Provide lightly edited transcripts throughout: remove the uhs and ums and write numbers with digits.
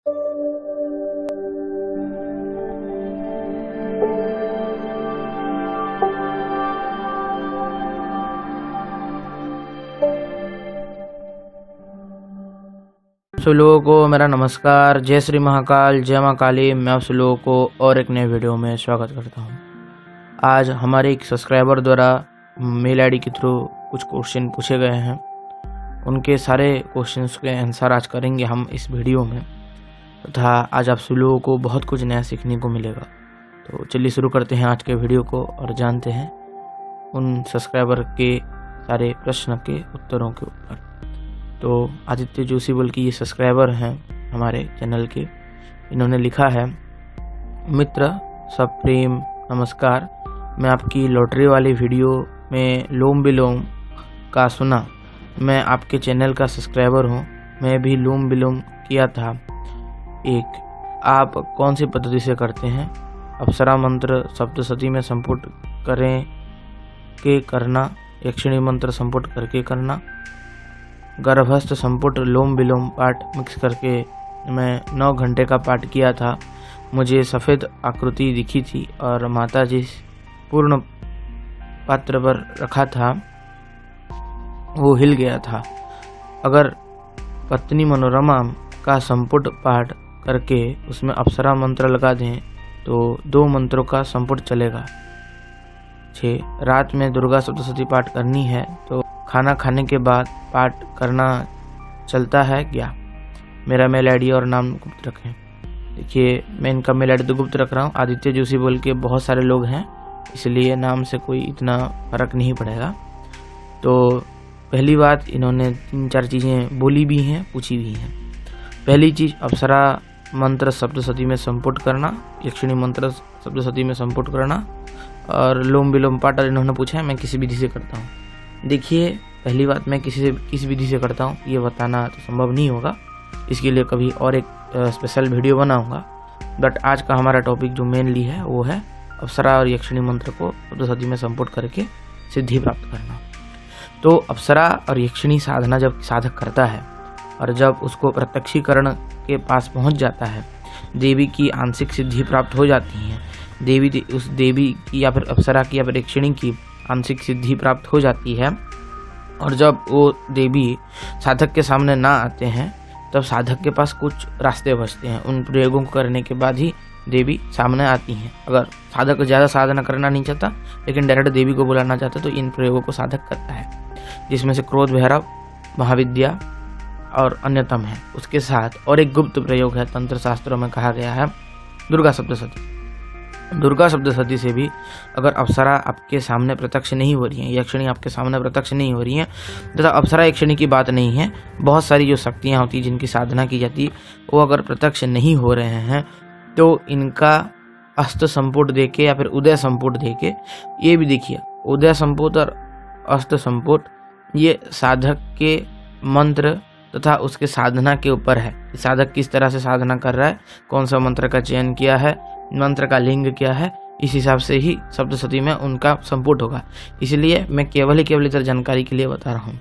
सब लोगों को मेरा नमस्कार। जय श्री महाकाल, जय माँ काली। मैं आप सब लोगों को और एक नए वीडियो में स्वागत करता हूँ। आज हमारे एक सब्सक्राइबर द्वारा मेल आईडी के थ्रू कुछ क्वेश्चन पूछे गए हैं। उनके सारे क्वेश्चंस के आंसर आज करेंगे हम इस वीडियो में, तथा आज आप सब लोगों को बहुत कुछ नया सीखने को मिलेगा। तो चलिए शुरू करते हैं आज के वीडियो को और जानते हैं उन सब्सक्राइबर के सारे प्रश्न के उत्तरों के ऊपर। तो आदित्य जोशी बोल के ये सब्सक्राइबर हैं हमारे चैनल के। इन्होंने लिखा है, मित्र सब प्रेम नमस्कार। मैं आपकी लॉटरी वाली वीडियो में लोम विलोम का सुना। मैं आपके चैनल का सब्सक्राइबर हूँ। मैं भी लोम विलोम किया था। एक, आप कौन सी पद्धति से करते हैं? अप्सरा मंत्र सप्तशती में संपुट करें के करना, यक्षिणी मंत्र संपुट करके करना, गर्भस्थ संपुट लोम विलोम पाठ मिक्स करके मैं 9 घंटे का पाठ किया था। मुझे सफ़ेद आकृति दिखी थी और माता जी पूर्ण पात्र पर रखा था वो हिल गया था। अगर पत्नी मनोरमा का संपुट पाठ करके उसमें अप्सरा मंत्र लगा दें तो 2 मंत्रों का संपुट चलेगा। 6, रात में दुर्गा सप्तशती पाठ करनी है तो खाना खाने के बाद पाठ करना चलता है क्या? मेरा मेल आईडी और नाम गुप्त रखें। देखिए, मैं इनका मेल आईडी तो गुप्त रख रहा हूँ। आदित्य जोशी बोल के बहुत सारे लोग हैं, इसलिए नाम से कोई इतना फर्क नहीं पड़ेगा। तो पहली बात, इन्होंने 3-4 चीज़ें बोली भी हैं, पूछी भी हैं। पहली चीज़, अप्सरा मंत्र सप्तशती में संपुट करना, यक्षिणी मंत्र सप्तशती में संपुट करना और लोम विलोम पाठ इन्होंने पूछा है मैं किसी विधि से करता हूँ। देखिए, पहली बात, मैं किस विधि से करता हूँ ये बताना तो संभव नहीं होगा। इसके लिए कभी और एक स्पेशल वीडियो बनाऊंगा। बट आज का हमारा टॉपिक जो मेनली है वो है अप्सरा और यक्षिणी मंत्र को सप्तशती में संपुट करके सिद्धि प्राप्त करना। तो अप्सरा और यक्षिणी साधना जब साधक करता है और जब उसको प्रत्यक्षीकरण के पास पहुँच जाता है, देवी की आंशिक सिद्धि प्राप्त हो जाती है। उस देवी की या फिर अप्सरा की या फिर यक्षिणी की आंशिक सिद्धि प्राप्त हो जाती है। और जब वो देवी साधक के सामने ना आते हैं तब साधक के पास कुछ रास्ते बचते हैं। उन प्रयोगों को करने के बाद ही देवी सामने आती हैं। अगर साधक ज़्यादा साधना करना नहीं चाहता लेकिन डायरेक्ट देवी को बुलाना चाहता तो इन प्रयोगों को साधक करता है, जिसमें से क्रोध भैरव, महाविद्या और अन्यतम है। उसके साथ और एक गुप्त प्रयोग है, तंत्र शास्त्रों में कहा गया है दुर्गा सप्तशती। दुर्गा सप्तशती से भी अगर अप्सरा आपके सामने प्रत्यक्ष नहीं हो रही है, यक्षिणी आपके सामने प्रत्यक्ष नहीं हो रही है, तथा अप्सरा यक्षिणी की बात नहीं है, बहुत सारी जो शक्तियाँ होती हैं जिनकी साधना की जाती है वो अगर प्रत्यक्ष नहीं हो रहे हैं तो इनका अस्त संपुट देके या फिर उदय संपुट देके, ये भी देखिए उदय संपुट और अस्त संपुट ये साधक के मंत्र तथा उसके साधना के ऊपर है। साधक किस तरह से साधना कर रहा है, कौन सा मंत्र का चयन किया है, मंत्र का लिंग क्या है, इस हिसाब से ही सप्तशती में उनका संपुट होगा। इसलिए मैं केवल इधर जानकारी के लिए बता रहा हूँ।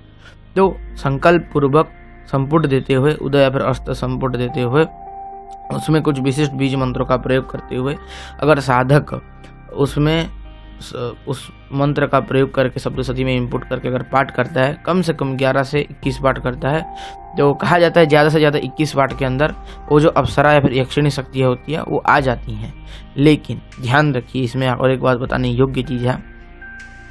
तो संकल्प पूर्वक संपुट देते हुए, उदय या फिर अस्त संपुट देते हुए, उसमें कुछ विशिष्ट बीज मंत्रों का प्रयोग करते हुए अगर साधक उसमें उस मंत्र का प्रयोग करके सप्तशती में इनपुट करके अगर पाठ करता है, कम से कम 11 से 21 पाठ करता है, तो कहा जाता है ज़्यादा से ज़्यादा 21 पाठ के अंदर वो जो अप्सरा या फिर यक्षिणी शक्तियाँ होती है वो आ जाती हैं। लेकिन ध्यान रखिए, इसमें और एक बात बताने योग्य चीज़ है,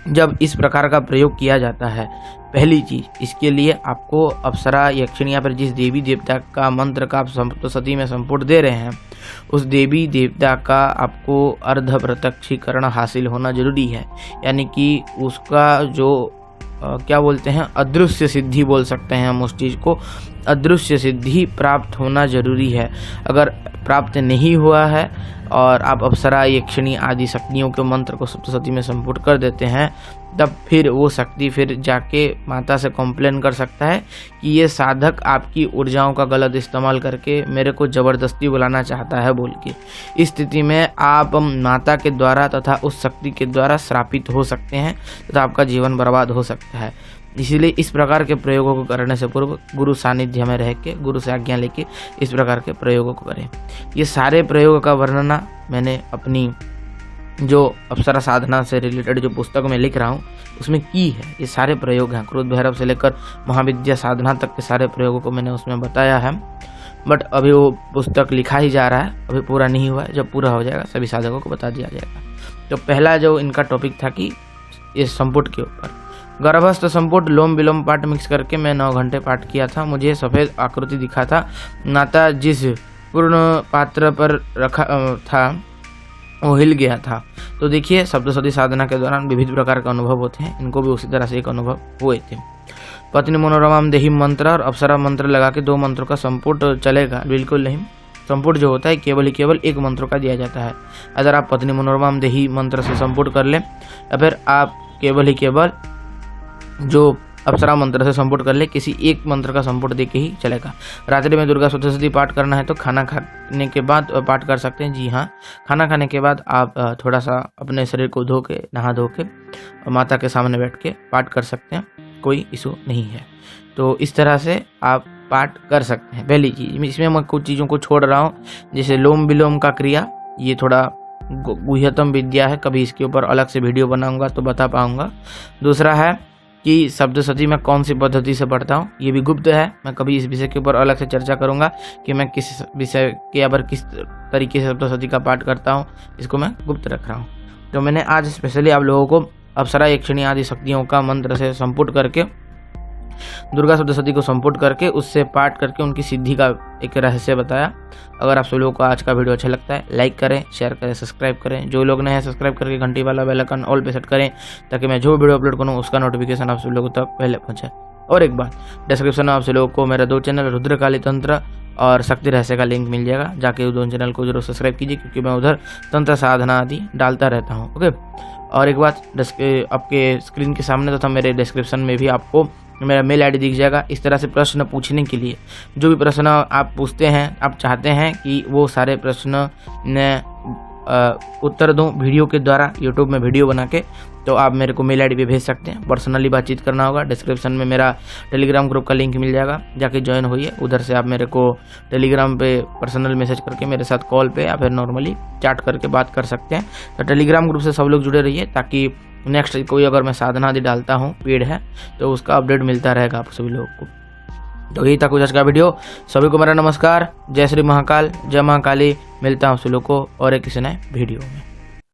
जब इस प्रकार का प्रयोग किया जाता है, पहली चीज़, इसके लिए आपको अप्सरा यक्षिणी या फिर जिस देवी देवता का मंत्र का आप सप्तशती में संपुट दे रहे हैं उस देवी देवता का आपको अर्ध प्रत्यक्षीकरण हासिल होना जरूरी है। यानी कि उसका जो क्या बोलते हैं, अदृश्य सिद्धि बोल सकते हैं हम उस चीज़ को, अदृश्य सिद्धि प्राप्त होना जरूरी है। अगर प्राप्त नहीं हुआ है और आप अप्सरा यक्षिणी आदि शक्तियों के मंत्र को सप्तशती में संपुट कर देते हैं, तब फिर वो शक्ति फिर जाके माता से कंप्लेन कर सकता है कि ये साधक आपकी ऊर्जाओं का गलत इस्तेमाल करके मेरे को ज़बरदस्ती बुलाना चाहता है बोल के। इस स्थिति में आप माता के द्वारा तथा उस शक्ति के द्वारा श्रापित हो सकते हैं तथा आपका जीवन बर्बाद हो सकता है। इसीलिए इस प्रकार के प्रयोगों को करने से पूर्व गुरु सानिध्य में रह के, गुरु से आज्ञा लेके इस प्रकार के प्रयोगों को करें। ये सारे प्रयोगों का वर्णना मैंने अपनी जो अप्सरा साधना से रिलेटेड जो पुस्तक में लिख रहा हूँ उसमें की है। ये सारे प्रयोग हैं, क्रोध भैरव से लेकर महाविद्या साधना तक के सारे प्रयोगों को मैंने उसमें बताया है। बट अभी वो पुस्तक लिखा ही जा रहा है, अभी पूरा नहीं हुआ है। जब पूरा हो जाएगा सभी साधकों को बता दिया जाएगा। तो पहला जो इनका टॉपिक था कि इस संपुट के ऊपर गर्भस्थ संपुट लोम विलोम पाठ मिक्स करके मैं 9 घंटे पाठ किया था। मुझे सफ़ेद आकृति दिखा था, नाता जिस पूर्ण पात्र पर रखा था वो हिल गया था। तो देखिए, सप्तशती साधना के दौरान विविध प्रकार के अनुभव होते हैं, इनको भी उसी तरह से एक अनुभव हुए थे। पत्नी मनोरमाम देही मंत्र और अप्सरा मंत्र लगा के 2 मंत्रों का संपुट चलेगा? बिल्कुल नहीं। संपुट जो होता है केवल ही केवल एक मंत्रों का दिया जाता है। अगर आप पत्नी मनोरमाम देही मंत्र से संपुट कर लें या फिर आप केवल ही केवल जो अप्सरा मंत्र से संपुट कर ले, किसी एक मंत्र का संपुट दे के ही चलेगा। रात्रि में दुर्गा सप्तशती पाठ करना है तो खाना खाने के बाद पाठ कर सकते हैं। जी हाँ, खाना खाने के बाद आप थोड़ा सा अपने शरीर को धो के, नहा धो के माता के सामने बैठ के पाठ कर सकते हैं, कोई इशू नहीं है। तो इस तरह से आप पाठ कर सकते हैं। पहली चीज, इसमें मैं कुछ चीज़ों को छोड़ रहा हूँ, जैसे लोम विलोम का क्रिया, ये थोड़ा गुह्यतम विद्या है, कभी इसके ऊपर अलग से वीडियो बनाऊंगा तो बता पाऊंगा। दूसरा है कि सप्तशती मैं कौन सी पद्धति से पढ़ता हूँ, ये भी गुप्त है। मैं कभी इस विषय के ऊपर अलग से चर्चा करूँगा कि मैं किस विषय के ऊपर किस तरीके से सप्तशती का पाठ करता हूँ, इसको मैं गुप्त रख रहा हूँ। तो मैंने आज स्पेशली आप लोगों को अप्सरा यक्षिणी आदि शक्तियों का मंत्र से संपुट करके, दुर्गा सप्तशती को संपुट करके, उससे पाठ करके उनकी सिद्धि का एक रहस्य बताया। अगर आप सब लोगों को आज का वीडियो अच्छा लगता है, लाइक करें, शेयर करें, सब्सक्राइब करें। जो लोग नए हैं सब्सक्राइब करके घंटी वाला बेल आइकन ऑल पे सेट करें, ताकि मैं जो वीडियो अपलोड करूँ उसका नोटिफिकेशन आप सब लोगों तक पहले पहुँचे। और एक बात, डिस्क्रिप्शन में आप सब लोगों को मेरा 2 चैनल रुद्रकाली तंत्र और शक्ति रहस्य का लिंक मिल जाएगा। जाके उस 2 चैनल को जरूर सब्सक्राइब कीजिए, क्योंकि मैं उधर तंत्र साधना आदि डालता रहता हूँ। ओके, और एक बात, आपके स्क्रीन के सामने तथा मेरे डिस्क्रिप्शन में भी आपको मेरा मेल आईडी दिख जाएगा। इस तरह से प्रश्न पूछने के लिए, जो भी प्रश्न आप पूछते हैं, आप चाहते हैं कि वो सारे प्रश्न उत्तर दूं वीडियो के द्वारा, यूट्यूब में वीडियो बना के, तो आप मेरे को मेल आईडी पे भेज सकते हैं। पर्सनली बातचीत करना होगा। डिस्क्रिप्शन में मेरा टेलीग्राम ग्रुप का लिंक मिल जाएगा, जाके ज्वाइन होइए। उधर से आप मेरे को टेलीग्राम पे पर्सनल मैसेज करके मेरे साथ कॉल पे या फिर नॉर्मली चैट करके बात कर सकते हैं। तो टेलीग्राम ग्रुप से सब लोग जुड़े रहिए, ताकि नेक्स्ट कोई अगर मैं साधना आदि डालता हूँ, पेड है, तो उसका अपडेट मिलता रहेगा आप सभी लोगों को। तो यही था कुछ आज का वीडियो। सभी को मेरा नमस्कार। जय श्री महाकाल, जय महाकाली। मिलता हूँ आप सभी लोगों को और एक किसी नए वीडियो में।